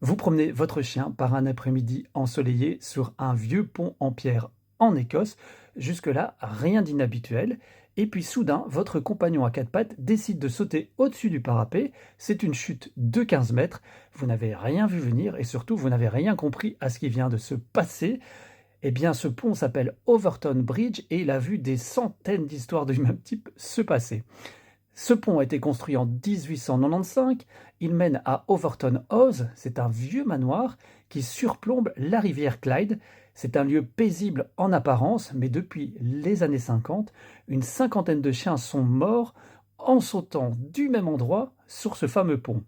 Vous promenez votre chien par un après-midi ensoleillé sur un vieux pont en pierre en Écosse. Jusque-là, rien d'inhabituel. Et puis soudain, votre compagnon à quatre pattes décide de sauter au-dessus du parapet. C'est une chute de 15 mètres. Vous n'avez rien vu venir et surtout, vous n'avez rien compris à ce qui vient de se passer. Eh bien, ce pont s'appelle Overton Bridge et il a vu des centaines d'histoires du même type se passer. Ce pont a été construit en 1895. Il mène à Overton House. C'est un vieux manoir qui surplombe la rivière Clyde. C'est un lieu paisible en apparence, mais depuis les années 50, une cinquantaine de chiens sont morts en sautant du même endroit sur ce fameux pont.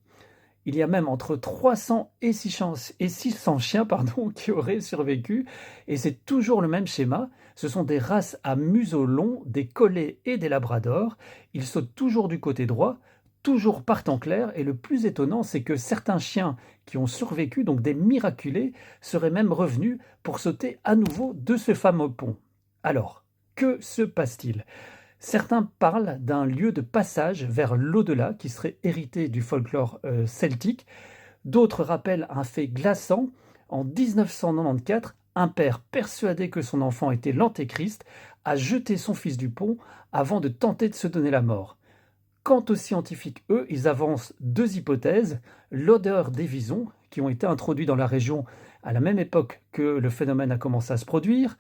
Il y a même entre 300 et 600 chiens qui auraient survécu, et c'est toujours le même schéma. Ce sont des races à museau long, des collets et des labradors. Ils sautent toujours du côté droit, toujours partent en clair, et le plus étonnant, c'est que certains chiens qui ont survécu, donc des miraculés, seraient même revenus pour sauter à nouveau de ce fameux pont. Alors, que se passe-t-il? Certains parlent d'un lieu de passage vers l'au-delà qui serait hérité du folklore celtique. D'autres rappellent un fait glaçant. En 1994, un père persuadé que son enfant était l'antéchrist a jeté son fils du pont avant de tenter de se donner la mort. Quant aux scientifiques, eux, ils avancent deux hypothèses. L'odeur des visons, qui ont été introduits dans la région à la même époque que le phénomène a commencé à se produire.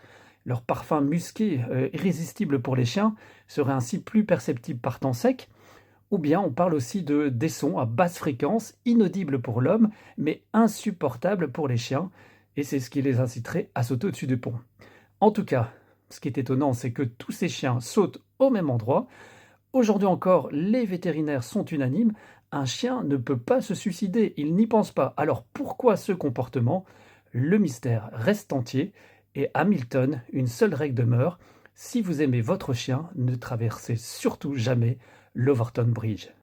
Leur parfum musqué, irrésistible pour les chiens, serait ainsi plus perceptible par temps sec. Ou bien on parle aussi de des sons à basse fréquence, inaudibles pour l'homme, mais insupportables pour les chiens. Et c'est ce qui les inciterait à sauter au-dessus du pont. En tout cas, ce qui est étonnant, c'est que tous ces chiens sautent au même endroit. Aujourd'hui encore, les vétérinaires sont unanimes, un chien ne peut pas se suicider, il n'y pense pas. Alors pourquoi ce comportement? Le mystère reste entier et Hamilton, une seule règle demeure, si vous aimez votre chien, ne traversez surtout jamais l'Overton Bridge.